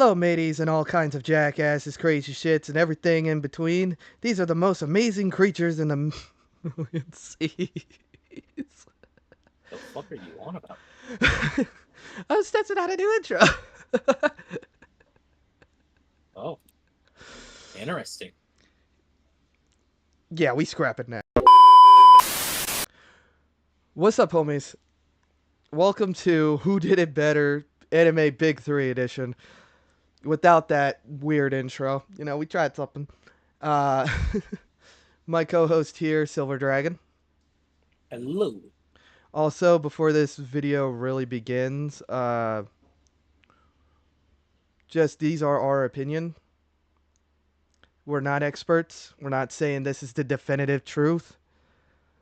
Hello, mateys, and all kinds of jackasses, crazy shits, and everything in between. These are the most amazing creatures in the million seas. The fuck are you on about? I was testing out a new intro. Oh, interesting. Yeah, we scrap it now. What's up, homies? Welcome to Who Did It Better Anime Big 3 Edition. Without that weird intro, we tried something. Uh, my co-host here, Silver Dragon. Hello. Also, before this video really begins, just these are our opinion. We're not experts. We're not saying this is the definitive truth.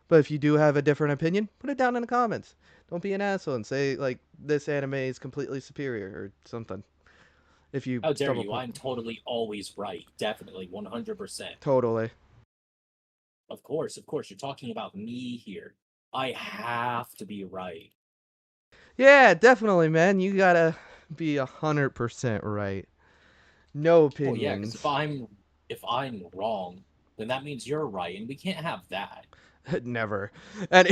But if you do have a different opinion, put it down in the comments. Don't be an asshole and say like this anime is completely superior or something. If you How dare stumble you? upon, I'm totally always right. Definitely 100%. totally. Of course. You're talking about me here. I have to be right. Yeah, definitely, man. You gotta be 100% right. No Well, yeah, because if opinions. I'm wrong, then that means you're right, and we can't have that. Never. And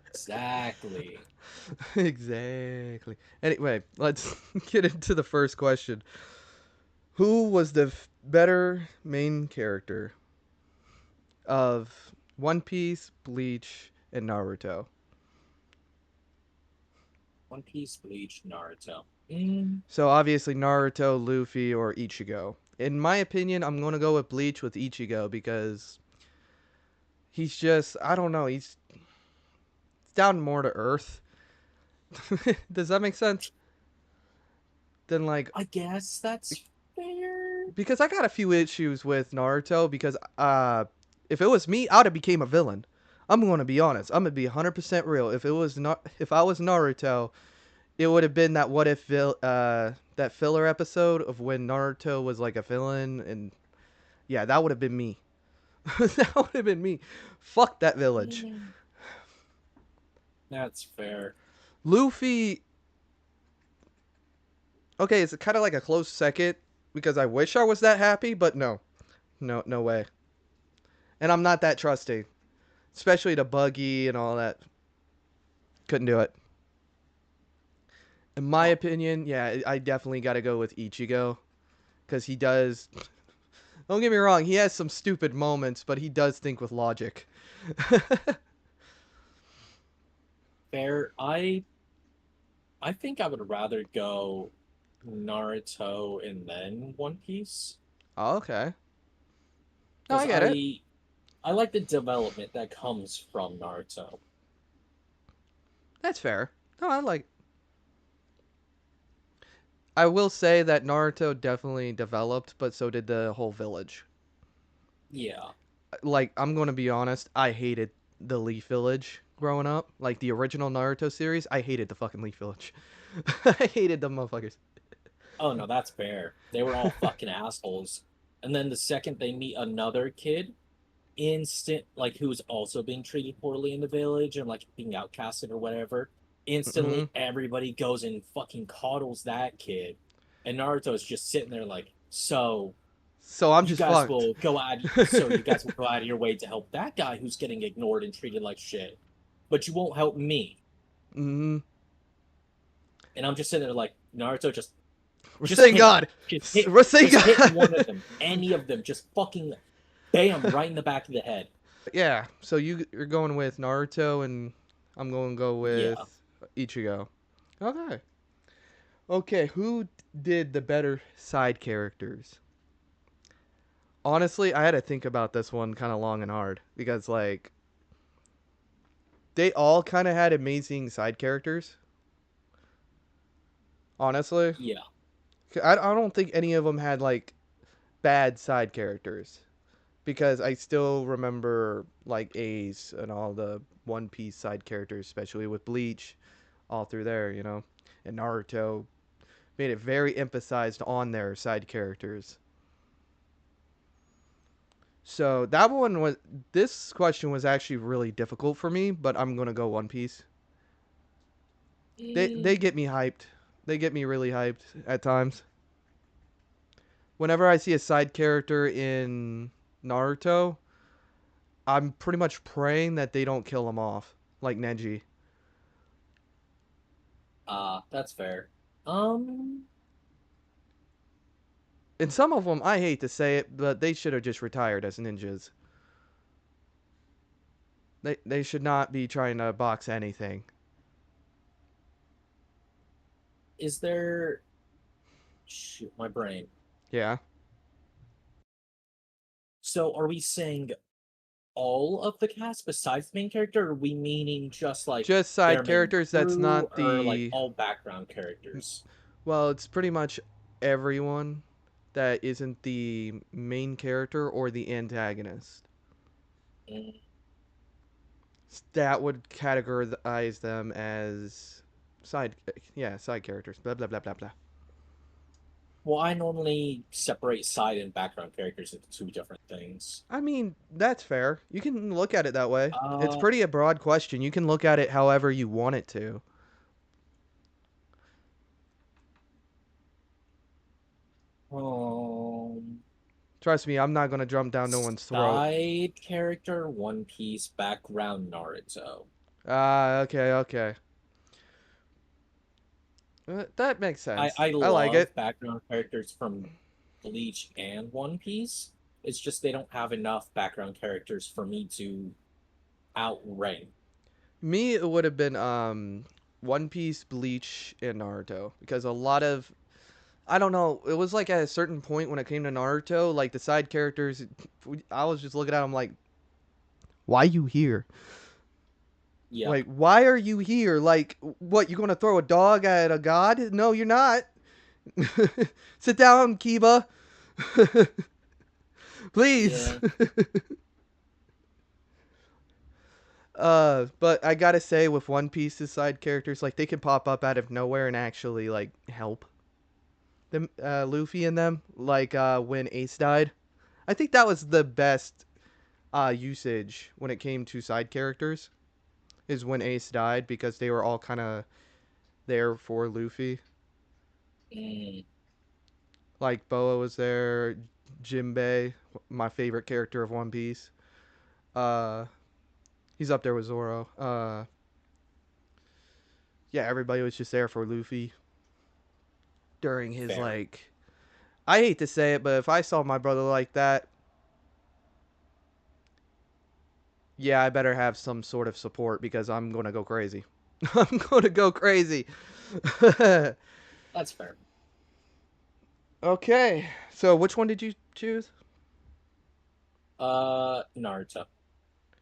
Exactly. exactly. Anyway, let's get into the first question. Who was the better main character of One Piece, Bleach, and Naruto? One Piece, Bleach, Naruto. So obviously Naruto, Luffy, or Ichigo. In my opinion, I'm gonna go with Bleach with Ichigo because he's just I don't know, he's down more to earth. Does that make sense? Then like I guess that's fair. because I got a few issues with Naruto because if it was me, I'd have became a villain. I'm gonna be honest. I'm gonna be 100% real. If I was Naruto, it would have been that what if that filler episode of when Naruto was like a villain, and yeah, that would have been me. That would have been me. Fuck that village. Mm, That's fair. Luffy. Okay, it's kind of like a close second because I wish I was that happy, but no, no way. And I'm not that trusting, especially to Buggy and all that. Couldn't do it. In my Huh. opinion, yeah, I definitely got to go with Ichigo because he does. Don't get me wrong, he has some stupid moments, but he does think with logic. Fair. I think I would rather go Naruto and then One Piece Oh, okay. No, because I get it. I like the development that comes from Naruto. That's fair. No, I like. I will say that Naruto definitely developed, but so did the whole village. Yeah. Like, I'm gonna be honest, I hated the Leaf Village growing up. Like the original Naruto series, I hated the fucking Leaf Village. I hated them motherfuckers. Oh no, that's fair. They were all fucking assholes. And then the second they meet another kid, instant like who's also being treated poorly in the village and like being outcasted or whatever, Mm-hmm. instantly everybody goes and fucking coddles that kid. And Naruto's just sitting there like, so So I'm just fucked. you guys will go out of your way to help that guy who's getting ignored and treated like shit, but you won't help me. Mm-hmm. And I'm just sitting there like, Naruto, We're just saying hit him. God. We're saying Just hit God. one of them, any of them, just fucking bam right in the back of the head. Yeah. So you're going with Naruto, and I'm going to go Yeah. with Ichigo. Okay. Okay. Who did the better side characters? Honestly, I had to think about this one kind of long and hard because like they all kind of had amazing side characters. Honestly, Yeah. I don't think any of them had like bad side characters because I still remember like Ace and all the One Piece side characters, especially with Bleach, all through there, and Naruto made it very emphasized on their side characters. So that one was. This question was actually really difficult for me, but I'm gonna go One Piece. They Mm, get me hyped. They get me really hyped at times. whenever I see a side character in Naruto, I'm pretty much praying that they don't kill him off, like Neji. That's fair. Um, And some of them, I hate to say it, but they should have just retired as ninjas. They should not be trying to box anything. is there? Shoot, my brain. Yeah, So, are we saying all of the cast besides the main character, or are we meaning just like just side their main characters. That's crew, not or like the all background characters? well. It's pretty much everyone that isn't the main character or the antagonist. Mm, That would categorize them as side, yeah, side characters. Blah blah blah blah blah. well, I normally separate side and background characters into two different things. I mean, that's fair. You can look at it that way. It's Uh, pretty a broad question. You can look at it however you want it to. um, Trust me, I'm not gonna jump down no one's throat. Side character, One Piece, background, Naruto. Ah, okay, okay. That makes I sense. I I like it. love background characters from Bleach and One Piece. It's just they don't have enough background characters for me to outrank. Me, it would have been One Piece, Bleach, and Naruto because a lot of I don't know. It was like at a certain point when it came to Naruto, like the side characters, I was just looking at them like, why you here? Yep. Like, why are you here? Like, what? You gonna throw a dog at a god? No, you're not. Sit down, Kiba. Please. Yeah. But I gotta say, with One Piece's side characters, like they can pop up out of nowhere and actually like help them, Luffy and them. Like when Ace died, I think that was the best usage when it came to side characters. Is when Ace died because they were all kind of there for Luffy. Mm, Like Boa was there, Jinbei, my favorite character of One Piece. Uh, he's up there with Zoro. Yeah, everybody was just there for Luffy during his fair. like. I hate to say it, but if I saw my brother like that, yeah, I better have some sort of support because I'm gonna go crazy. I'm gonna go crazy. That's fair. Okay, so which one did you choose Naruto.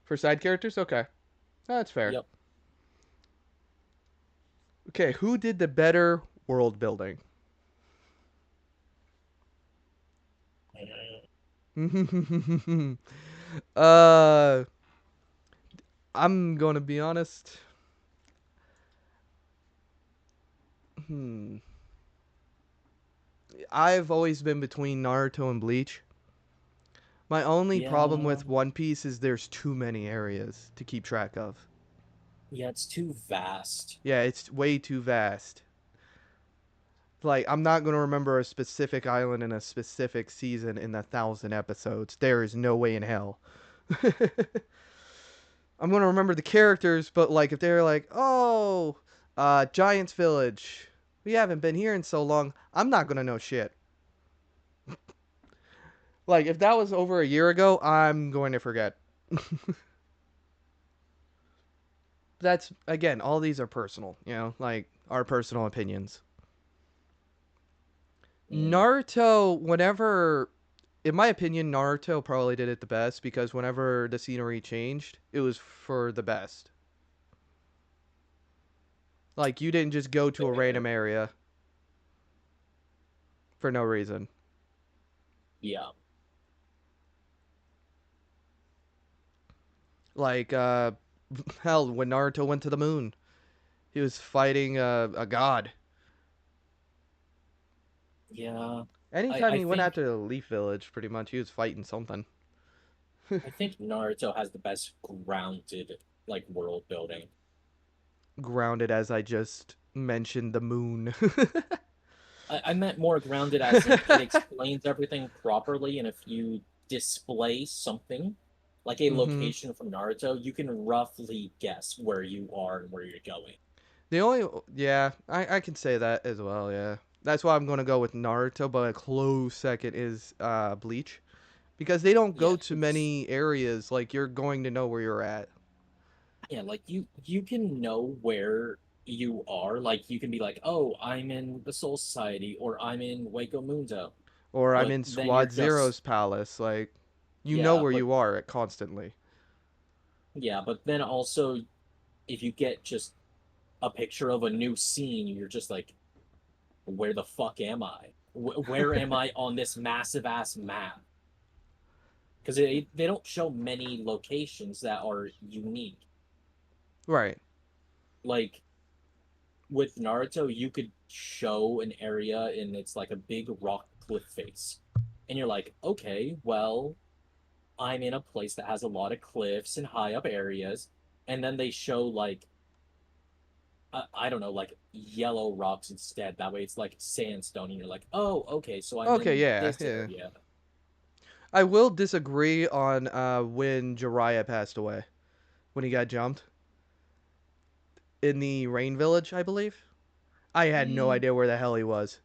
for side characters? Okay, that's fair. Yep. Okay, who did the better world building? uh, I'm gonna be honest. Hmm. I've always been between Naruto and Bleach. My only problem Yeah. with One Piece is there's too many areas to keep track of. Yeah, it's too vast. Yeah, it's way too vast. Like, I'm not going to remember a specific island in a specific season in 1,000 episodes. There is no way in hell. I'm going to remember the characters, but, like, if they're like, oh, Giant's Village, we haven't been here in so long, I'm not going to know shit. Like, if that was over a year ago, I'm going to forget. That's, again, all these are personal, like, our personal opinions. Mm, Naruto, whenever, in my opinion, Naruto probably did it the best because whenever the scenery changed, it was for the best. Like, you didn't just go to a random fair. area for no reason. Yeah. Like, hell, when Naruto went to the moon, he was fighting a god. Yeah. I, Anytime I he went think out to the Leaf Village, pretty much, he was fighting something. I think Naruto has the best grounded like world building. Grounded, as I just mentioned, the moon. I meant more grounded as in it explains everything properly, and if you display something like a Mm-hmm. location from Naruto, you can roughly guess where you are and where you're going. The only, yeah, I can say that as well. Yeah, that's why I'm gonna go with Naruto, but a close second is Bleach because they don't Yeah, go to many areas. Like you're going to know where you're at, like you can know where you are. Like you can be like, oh, I'm in the Soul Society or I'm in Waco Mundo, or I'm but in then you're Squad just Zero's palace. Like you know yeah, where but you are at constantly. yeah, but then also if you get just a picture of a new scene, you're just like, where the fuck am I? Where am I on this massive ass map? Because they don't show many locations that are unique. Right. Like with Naruto, you could show an area and it's like a big rock cliff face. And you're like, okay, well, I'm in a place that has a lot of cliffs and high up areas. And then they show like, I don't know, like yellow rocks instead. That way it's like sandstone. And you're like, oh, okay, so I'm Okay. in Yeah. this Yeah. area. I will disagree on when Jiraiya passed away when he got jumped in the Rain Village, I believe. I had no Mm, idea where the hell he was.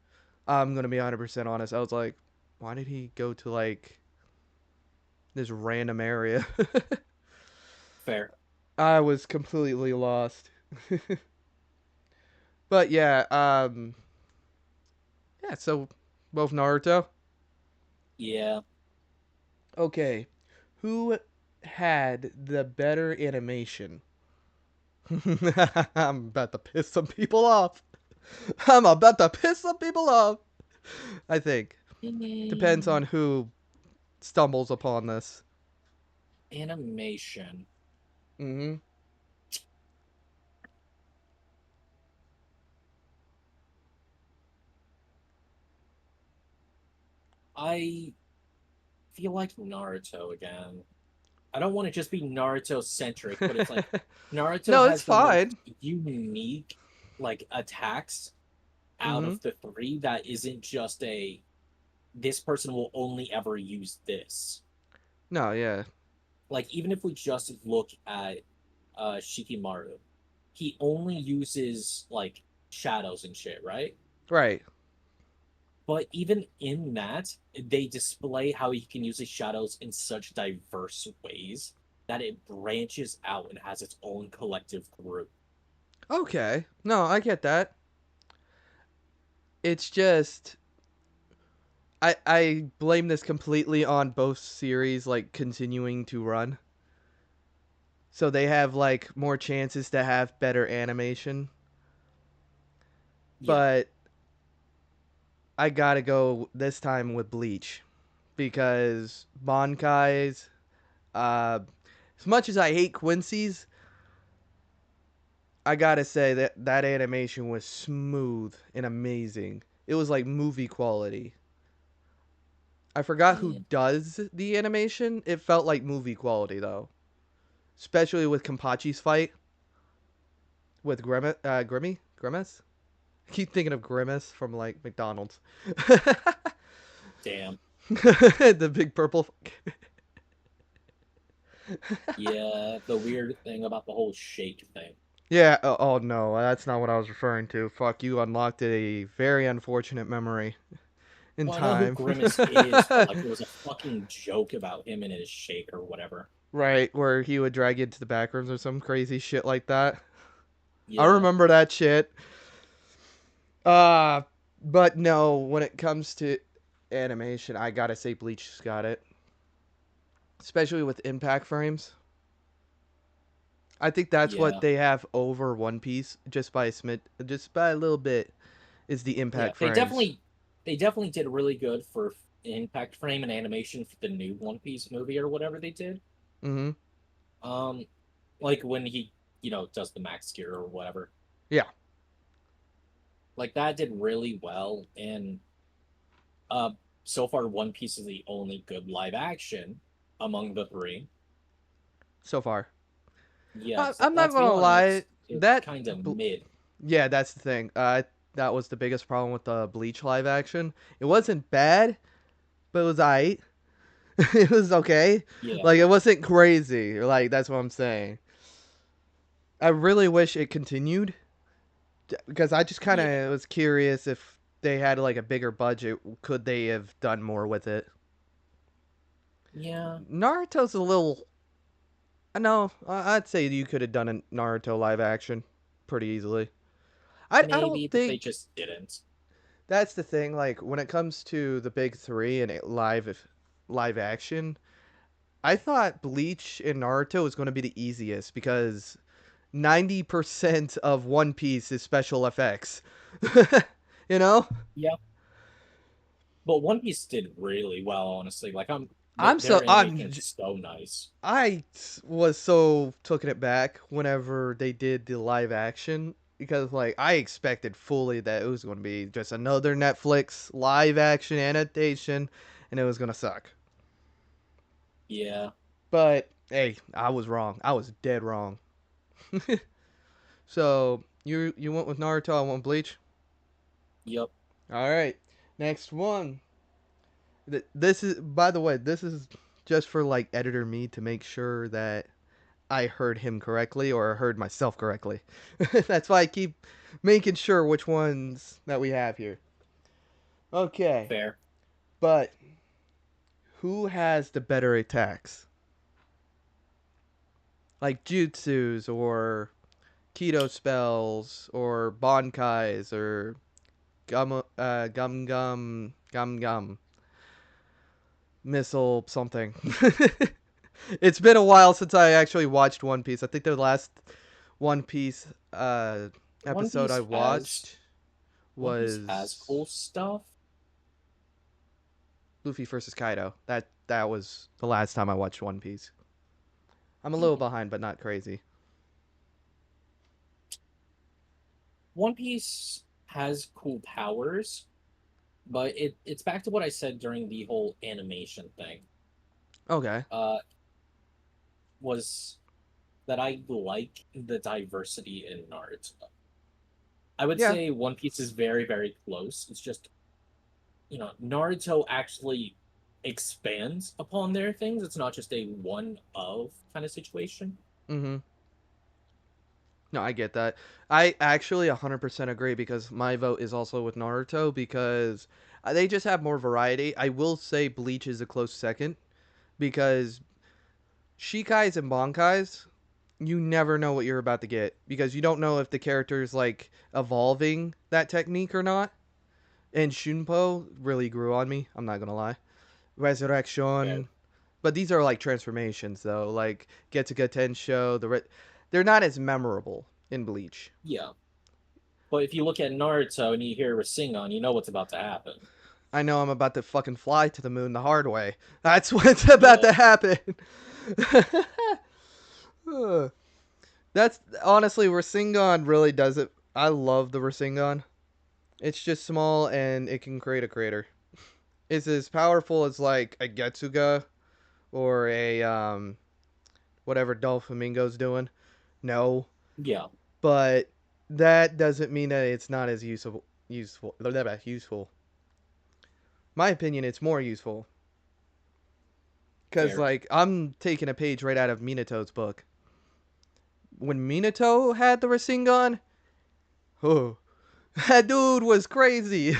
I'm gonna be 100% honest. I was like, why did he go to like this random area? fair. I was completely lost. But yeah, yeah. So both Naruto. Yeah. Okay, who had the better animation? I'm about to piss some people off. I'm about to piss some people off. I think depends Mm, on who stumbles upon this. animation. Mm-hmm. I feel like Naruto again. I don't want to just be Naruto centric, but it's like Naruto No, it's has the fine. most unique like attacks out Mm-hmm. of the three that isn't just a this person will only ever use this. No, yeah, Like even if we just look at Shikimaru, he only uses like shadows and shit, right? right. But even in that, they display how he can use his shadows in such diverse ways that it branches out and has its own collective group. Okay. No, I get that. It's just I blame this completely on both series like continuing to run. So they have like more chances to have better animation. Yeah, But I gotta go this time with Bleach because Bankai's. As much as I hate Quincy's, I gotta say that that animation was smooth and amazing. It was like movie quality. I forgot who yeah, does the animation. It felt like movie quality though, especially with Kampachi's fight with Grimace. I keep thinking of Grimace from like McDonald's. damn. The big purple. Yeah, the weird thing about the whole shake thing. Yeah. Oh no, that's not what I was referring to. Fuck, you unlocked a very unfortunate memory in Well, I know who time. Grimace is, but like there was a fucking joke about him and his shake or whatever. Right, where he would drag you into the back rooms or some crazy shit like that. I Yeah, remember that shit. Uh, but no, when it comes to animation, I gotta say Bleach's got it, especially with impact frames. I think that's what yeah, they have over One Piece, just by a little bit, is the yeah. impact They frames. definitely did really good for impact frame and animation for the new One Piece movie or whatever they did. Mm-hmm. Um, like when he, does the max gear or whatever. Yeah, Like that did really well, and uh, so far One Piece is the only good live action among the three. so far. Yeah, I'm not let's be gonna lie. honest, it's That, kind of mid. yeah, that's the thing. That was the biggest problem with the Bleach live action. It wasn't bad, but it was aight. It was okay. Yeah, Like it wasn't crazy. Like that's what I'm saying. I really wish it continued because I just kind yeah, of was curious if they had like a bigger budget, could they have done more with it? yeah. Naruto's a little. No, I'd say you could have done a Naruto live action pretty easily. I don't Maybe, but they think just didn't. that's the thing. Like when it comes to the big three and live action, I thought Bleach and Naruto was going to be the easiest because 90% of One Piece is special effects. You know? Yeah, but One Piece did really well, honestly. Like I'm so their animation is so nice. I was so taken it back whenever they did the live action because like I expected fully that it was going to be just another Netflix live action adaptation and it was going to suck. Yeah, But hey, I was wrong. I was dead wrong. So, you went with Naruto, I went with Bleach. yep, All right. Next one. This is, by the way, this is just for like editor me to make sure that I heard him correctly or heard myself correctly. That's why I keep making sure which ones that we have here. Okay. fair. But who has the better attacks? Like jutsus or keto spells or bonkais or gum missile something. It's been a while since I actually watched One Piece. I think the last One Piece One episode I Piece has watched One Piece has was cool stuff. Luffy versus Kaido. That was the last time I watched One Piece. I'm a little Hmm. behind, but not crazy. One Piece has cool powers, but it's back to what I said during the whole animation thing. Okay. Uh, was that I like the diversity in Naruto. I would Yeah. say One Piece is very, very close. It's just, Naruto actually expands upon their things. It's not just a one of kind of situation. Mhm. No, I get that. I actually 100% agree because my vote is also with Naruto because they just have more variety. I will say Bleach is a close second because Shikais and Bankais, you never know what you're about to get because you don't know if the character is like evolving that technique or not. And Shunpo really grew on me. I'm not gonna lie. Fair. Resurrection, but these are like transformations though. Like Getsuga Tensho, they're not as memorable in Bleach. Yeah. But if you look at Naruto and you hear Rasengan, you know what's about to happen. I know I'm about to fucking fly to the moon the hard way. That's what's about Yeah. to happen. That's honestly Rasengan really does it. I love the Rasengan. It's just small and it can create a crater. It's as powerful as like a Getsuga or a whatever Doflamingo's doing. No, Yeah. but that doesn't mean that it's not as useful. My opinion, it's more useful because Fair. like I'm taking a page right out of Minato's book. When Minato had the Rasengan, oh, that dude was crazy.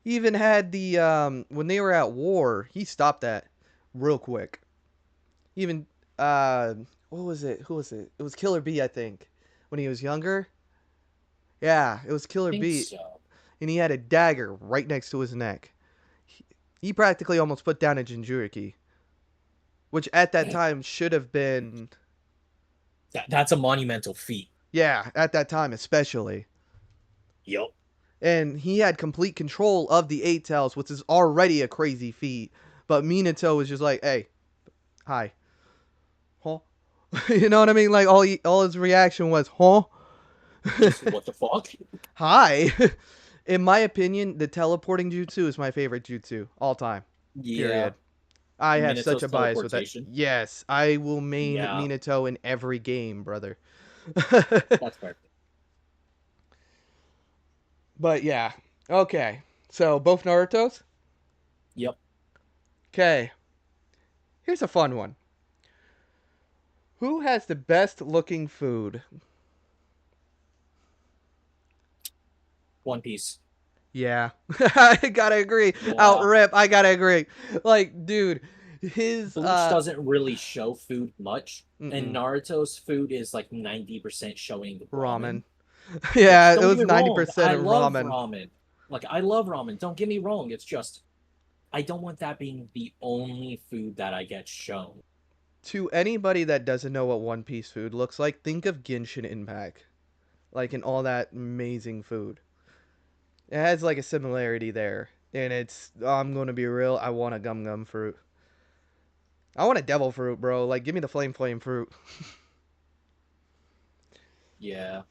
He even had the when they were at war, he stopped that real quick. Even what was it? Who was it? It was Killer B, I think. When he was younger. Yeah, it was Killer Think B, so. and he had a dagger right next to his neck. He practically almost put down a Jinchuriki, which at that time should have been, That's a monumental feat. yeah, at that time especially. Yup. And he had complete control of the Eight Tails, which is already a crazy feat. But Minato was just like, "Hey, hi, huh?" You know what I mean? Like all his reaction was, "Huh, Just what the fuck? hi." In my opinion, the teleporting jutsu is my favorite jutsu all time. Yeah. Period. I have such Minato's a bias with that. teleportation. Yes, I will main Yeah. Minato in every game, brother. That's fair. But yeah. Okay. So both Naruto's? Yep. Okay. Here's a fun one. Who has the best looking food? One Piece. Yeah. I gotta agree. Out Yeah. rip, I gotta agree. Like, dude, his Bleach doesn't really show food much, and mm-mm, Naruto's food is like 90% showing ramen. ramen. Which, Yeah, it don't get was me wrong, 90% I love ramen. ramen. Like, I love ramen. Don't get me wrong. It's just, I don't want that being the only food that I get shown. To anybody that doesn't know what One Piece food looks like, think of Genshin Impact. Like in all that amazing food. It has like a similarity there. And it's I'm gonna be real, I want a gum gum fruit. I want a devil fruit, bro. Like give me the flame fruit. Yeah.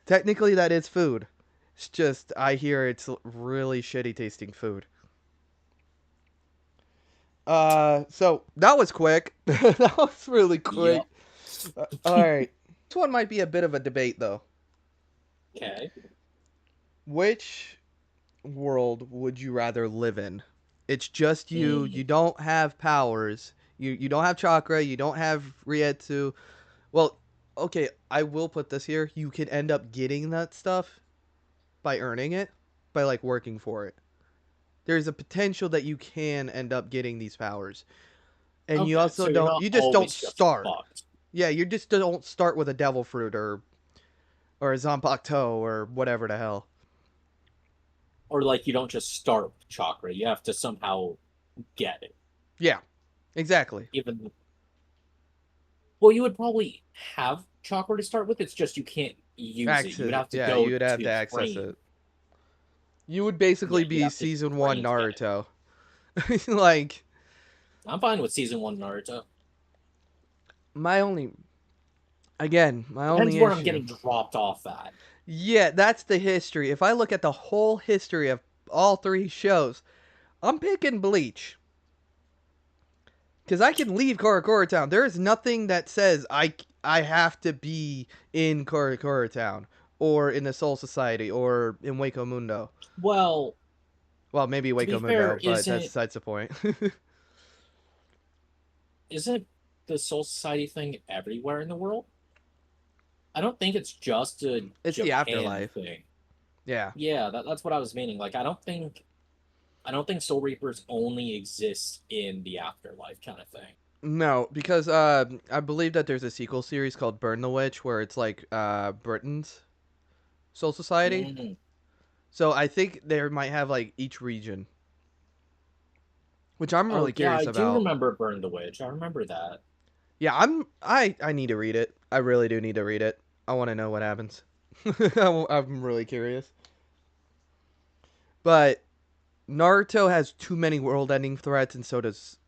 Technically that is food. It's just I hear it's really shitty tasting food. So that was quick. That was really quick. Yep. All right. This one might be a bit of a debate though. Okay. Which world would you rather live in? It's just you. Mm. You don't have powers. You don't have chakra. You don't have Rietsu. Well, okay, I will put this here. You can end up getting that stuff by earning it, by like working for it. There's a potential that you can end up getting these powers. And you Okay, also so you're don't not you just don't always just start. fucked. Yeah, you just don't start with a devil fruit or a Zanpakuto or whatever the hell. Or like you don't just start with chakra. You have to somehow get it. Yeah, exactly. Even well, you would probably have chakra to start with. It's just you can't use it. You would Access. have to Yeah, go you would have to to access train. it. You would Yeah, basically you'd be have to season one train to get it. Naruto. Like I'm fine with season one Naruto. my only again, my Depends only where I'm issue. getting dropped off at. Yeah, that's the history. If I look at the whole history of all three shows, I'm picking Bleach. Because I can leave Karakura Town. There is nothing that says I have to be in Karakura Town or in the Soul Society or in Waco Mundo. Well, Well, maybe to be Waco fair, Mundo, but that's besides the point. isn't the Soul Society thing everywhere in the world? I don't think it's just a It's the Japan afterlife. thing. Yeah. Yeah, that's what I was meaning. Like, I don't think Soul Reapers only exist in the afterlife kind of thing. No, because I believe that there's a sequel series called Burn the Witch where it's like Britain's Soul Society. Mm. So I think they might have like each region, which I'm Oh really yeah, curious I do about. remember Burn the Witch. I remember that. Yeah, I need to read it. I really do need to read it. I want to know what happens. I'm really curious. But Naruto has too many world-ending threats, and so does.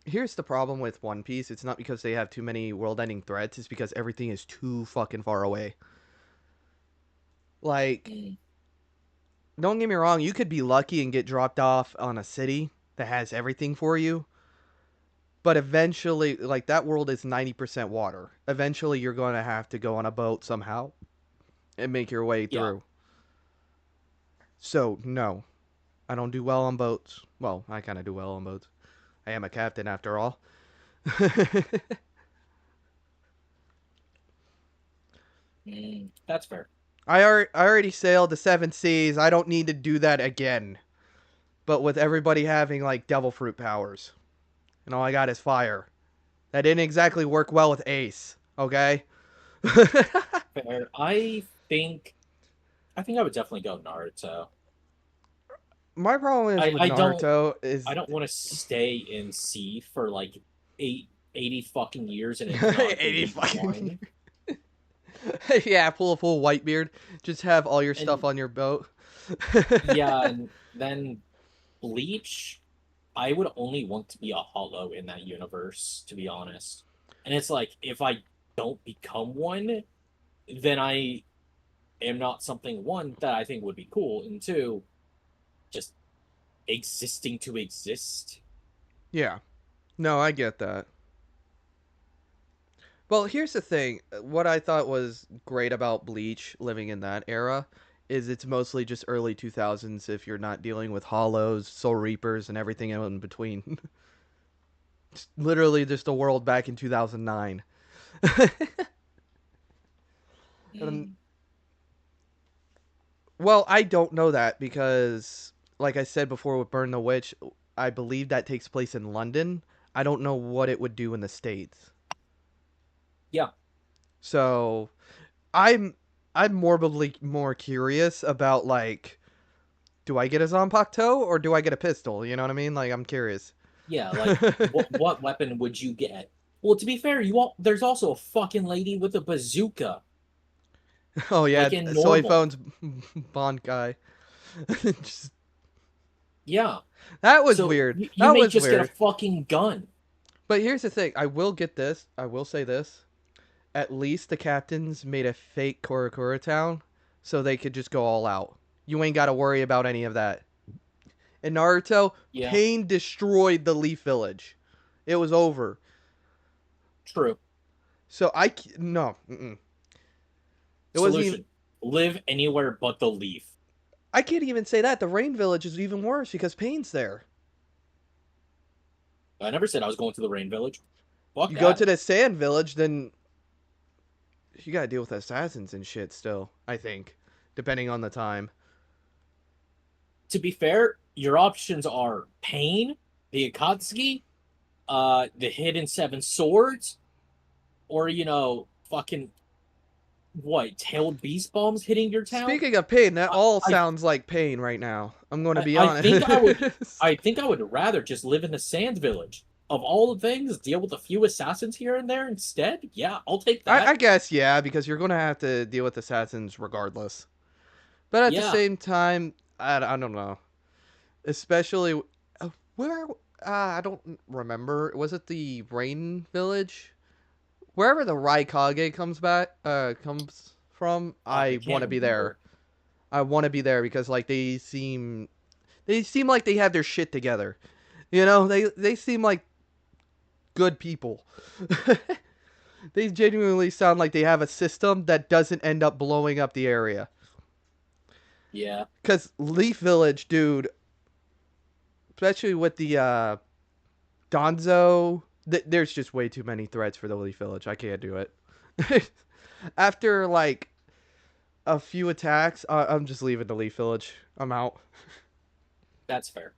Here's the problem with One Piece. It's not because they have too many world-ending threats. It's because everything is too fucking far away. Like, Mm. don't get me wrong. You could be lucky and get dropped off on a city that has everything for you. But eventually, like that world is 90% water. Eventually, you're going to have to go on a boat somehow and make your way Yeah. through. So, no, I don't do well on boats. Well, I kind of do well on boats. I am a captain after all. That's fair. I already sailed the seven seas. I don't need to do that again. But with everybody having like devil fruit powers, and all I got is fire. That didn't exactly work well with Ace. Okay. Fair. I think I would definitely go Naruto. My problem is I with I don't Naruto I is don't want to stay in sea for like 80 fucking years and it not go 80 to fucking. one. Yeah, pull a full white beard. Just have all your stuff And on your boat. yeah, and then Bleach, I would only want to be a hollow in that universe, to be honest. And it's like if I don't become one, then I am not something one that I think would be cool, and two, just existing to exist. Yeah. No, I get that. Well, here's the thing. What I thought was great about Bleach living in that era is it's mostly just early 2000s if you're not dealing with hollows, soul reapers, and everything in between. It's literally just a world back in 2009. And, Mm. well, I don't know that because, like I said before with Burn the Witch, I believe that takes place in London. I don't know what it would do in the States. Yeah, So I'm I'm morbidly more curious about like, do I get a Zanpakuto or do I get a pistol? You know what I mean? Like I'm curious. yeah. Like, what weapon would you get? Well, to be fair, there's also a fucking lady with a bazooka, Oh yeah, like in soy normal. phone's Bond guy. Just, Yeah. that was So weird. you That may was just get a weird. fucking gun. But here's the thing. I will get this. I will say this. At least the captains made a fake Korakura town so they could just go all out. You ain't got to worry about any of that. In Naruto, Yeah, Pain destroyed the Leaf Village. It was over. true. So no, mm-mm. It wasn't even. Solution: live anywhere but the leaf. I can't even say that. The Rain Village is even worse because Pain's there. I never said I was going to the Rain Village. Fuck You go that. to the Sand Village, then you gotta deal with assassins and shit still, I think. Depending on the time. To be fair, your options are Pain, the Akatsuki, the Hidden Seven Swords, or fucking what, tailed beast bombs hitting your town. Speaking of pain, that I, all I, sounds like pain right now. I'm gonna I be I think I would, honest. I think I would rather just live in the Sand Village. Of all the things, deal with a few assassins here and there instead. Yeah, I'll take I that. guess, yeah, because you're gonna have to deal with assassins regardless. But at the Yeah, same time, I don't know. Especially, where, I don't remember. Was it the Rain Village? Wherever the Raikage comes from, I I want can't to be there. remember. I want to be there because like they seem like they have their shit together. You know, they seem like good people. They genuinely sound like they have a system that doesn't end up blowing up the area. Yeah, Cuz Leaf Village, dude, especially with the Donzo, there's just way too many threats for the Leaf Village. I can't do it. After like a few attacks, I'm just leaving the Leaf Village. I'm out. that's fair.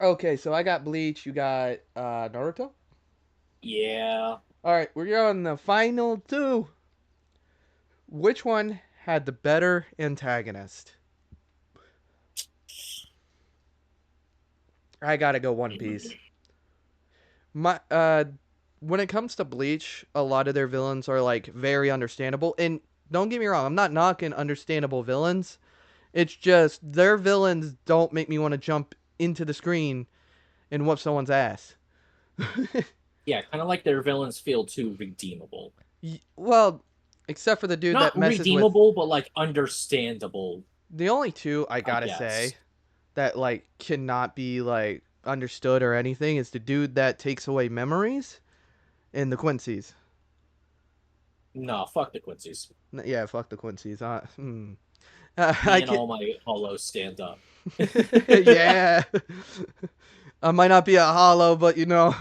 Okay, so I got Bleach. You got Naruto. Yeah. All right, we're on the final two. Which one had the better antagonist? I gotta go One Piece. My when it comes to Bleach, a lot of their villains are like very understandable. And don't get me wrong, I'm not knocking understandable villains. It's just their villains don't make me want to jump into the screen and whoop someone's ass. Yeah, kind of like their villains feel too redeemable. Well, except for the dude Not that messes with redeemable, but like understandable, the only two I I gotta guess. say that like cannot be like understood or anything is the dude that takes away memories and the Quincy's. No, fuck the Quincy's. Yeah, fuck the Quincy's. Me I and can all my hollows stand up. yeah. I might not be a hollow, but you know,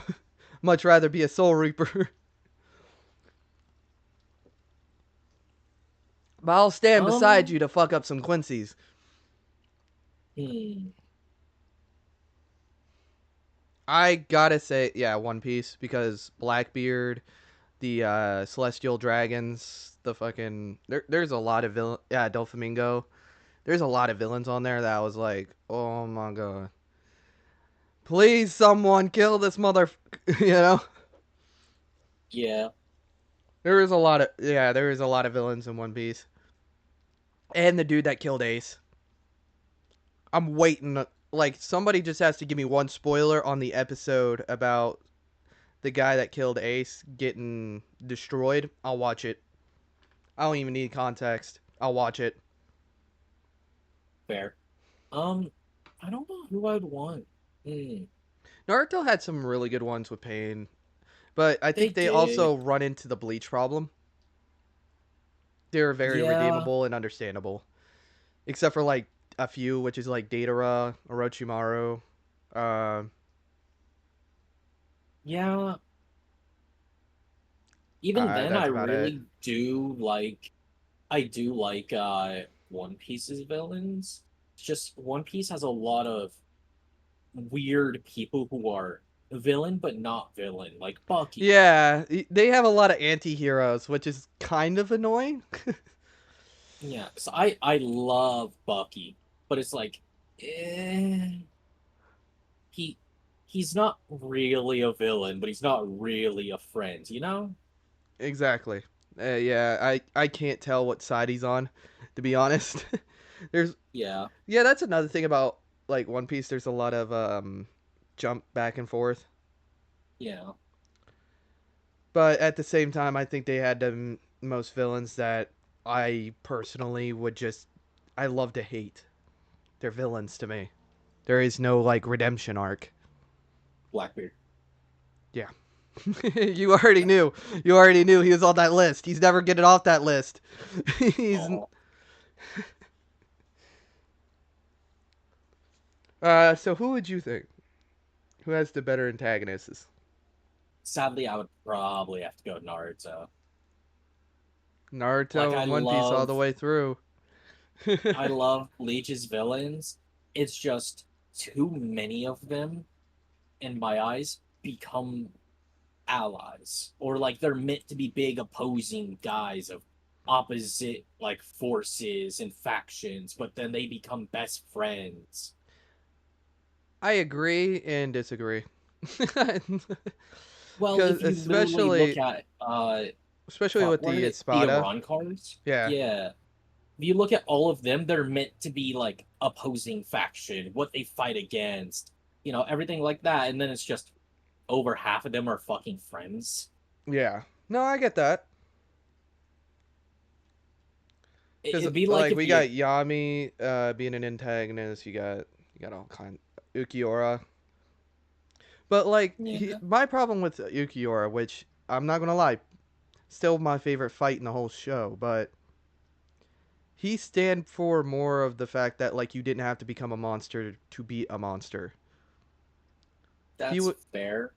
much rather be a soul reaper. But I'll stand beside Um, you to fuck up some Quincy's. hmm. I gotta say, yeah, One Piece because Blackbeard, the Celestial Dragons, the fucking there's a lot of villain. Yeah, Doflamingo. There's a lot of villains on there that I was like, oh my god, please someone kill this mother. You know, Yeah. there is a lot of villains in One Piece, and the dude that killed Ace. I'm waiting. Like somebody just has to give me one spoiler on the episode about the guy that killed Ace getting destroyed. I'll watch it. I don't even need context. I'll watch it. Fair. Um, I don't know who I'd want. Hmm. Naruto had some really good ones with Pain. But I They think they did. also run into the Bleach problem. They're very Yeah, redeemable and understandable, except for like a few, which is like Datara, Orochimaru. Uh, yeah. Even then, I that's about it. really do like. I do like One Piece's villains. It's just One Piece has a lot of weird people who are villain but not villain, like Bucky. Yeah, they have a lot of anti-heroes, which is kind of annoying. Yeah, so I love Bucky, but it's like, eh, he he's not really a villain, but he's not really a friend, you know? Exactly. Yeah, I can't tell what side he's on, to be honest. There's Yeah, Yeah, that's another thing about like One Piece. There's a lot of jump back and forth, yeah. but at the same time, I think they had the most villains that I personally would just I love to hate. They're villains to me. There is no like redemption arc. Blackbeard. Yeah. you already knew. You already knew he was on that list. He's never getting off that list. He's Oh, so who would you think? Who has the better antagonists? sadly, I would probably have to go Naruto. Like Naruto and One Piece all the way through. I love Bleach's villains. It's just too many of them, in my eyes, become allies, or like they're meant to be big opposing guys of opposite like forces and factions, but then they become best friends. I agree and disagree. Well, Because if you literally look at especially fuck, with what are the they, the Espada. Iran cards? Yeah. Yeah. If you look at all of them, they're meant to be like opposing faction, what they fight against, everything like that. And then it's just over half of them are fucking friends. Yeah. No, I get that. Because It'd be like like if we you, got Yami being an antagonist. You got all kind Ukiora. But like yeah, my problem with Ukiora, which I'm not gonna lie, still my favorite fight in the whole show, but he stand for more of the fact that like you didn't have to become a monster to beat a monster. He that's w- fair.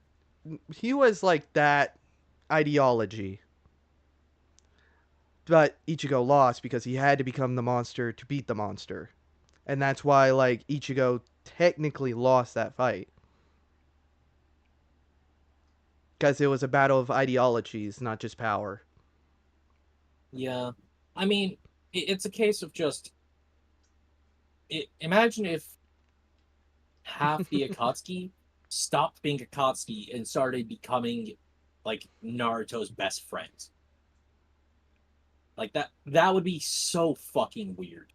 he was like that ideology, but Ichigo lost because he had to become the monster to beat the monster, and that's why like Ichigo technically lost that fight because it was a battle of ideologies, not just power. Yeah. I mean, it's a case of just imagine if half the Akatsuki stopped being Akatsuki and started becoming like Naruto's best friend. Like that would be so fucking weird.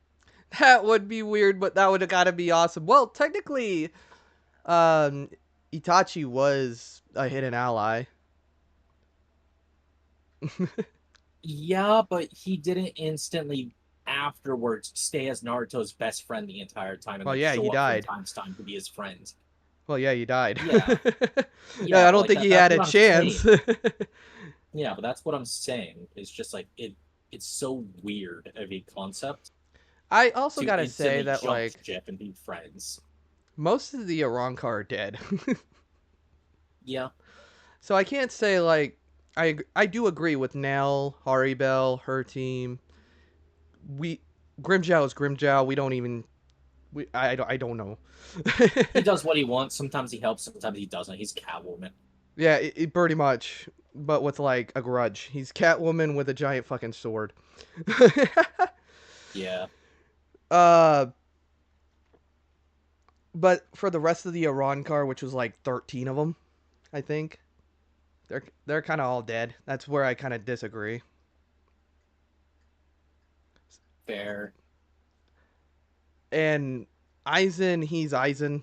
That would be weird, but that would have got to be awesome. Well, technically, um, Itachi was a hidden ally. Yeah, but he didn't instantly afterwards stay as Naruto's best friend the entire time and Well, then yeah, he show up from died. time to time to be his friend. Well, yeah, he died. Yeah. Yeah, Yeah, I but don't like think that he that's had a what I'm chance. saying. Yeah, but that's what I'm saying. It's just like it's so weird of a concept I also to gotta say instantly that jump like ship and be friends. most of the Aranka are dead, Yeah, so I can't say like I do agree with Nell, Haribel, her team. We Grimjow is Grimjow. We don't even I don't know. he does what he wants. Sometimes he helps, sometimes he doesn't. He's Catwoman. Yeah, pretty much, but with like a grudge. He's Catwoman with a giant fucking sword. Yeah, uh, but for the rest of the Iran car, which was like 13 of them, I think they're kind of all dead. That's where I kind of disagree. fair. And Aizen, he's Aizen.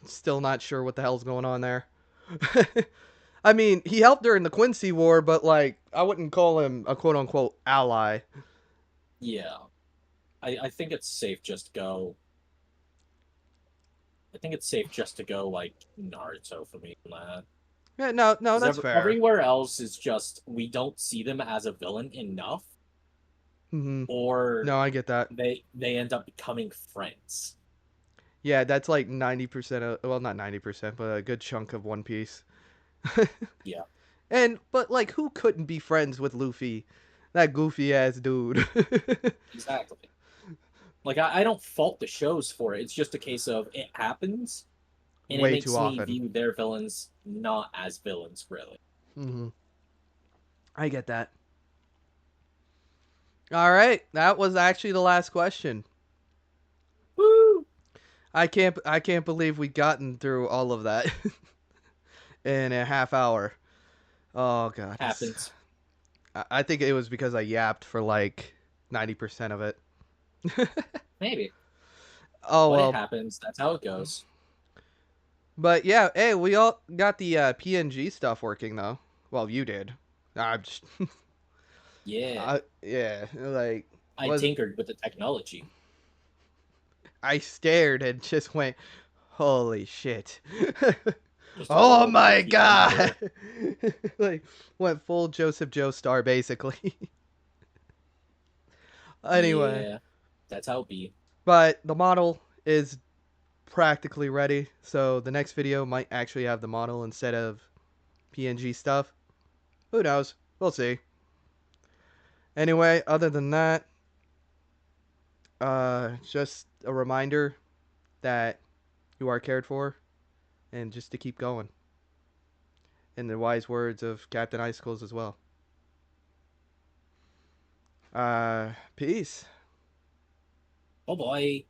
Still not sure what the hell's going on there. I mean, he helped during the Quincy War, but like I wouldn't call him a quote unquote ally. Yeah, I think it's safe just go. I think it's safe just to go like Naruto for me on that. Yeah, no, no, Because that's fair. everywhere else is just we don't see them as a villain enough, Hmm. or No, I get that. they end up becoming friends. Yeah, that's like 90% of, well, not 90%, but a good chunk of One Piece. Yeah, And but like, who couldn't be friends with Luffy? That goofy ass dude. exactly. Like I don't fault the shows for it. It's just a case of it happens, and it Way too makes me often. view their villains not as villains, really. Hmm. I get that. All right, that was actually the last question. Woo! I can't believe we gotten through all of that in a half hour. Oh god, Happens. I think it was because I yapped for like 90% of it. Maybe. Oh But it well. happens. That's how it goes. But yeah, hey, we all got the PNG stuff working though. Well, you did. I'm just, Yeah. yeah, like I was tinkered with the technology. I stared and just went, holy shit. Just a Oh little my quickie god. emperor. Like went full Joseph Joestar basically. Anyway, Yeah. That's how it be. but the model is practically ready, so the next video might actually have the model instead of PNG stuff. Who knows? We'll see. Anyway, other than that, just a reminder that you are cared for and just to keep going. In the wise words of Captain Icicles as well. Peace. Oh boy.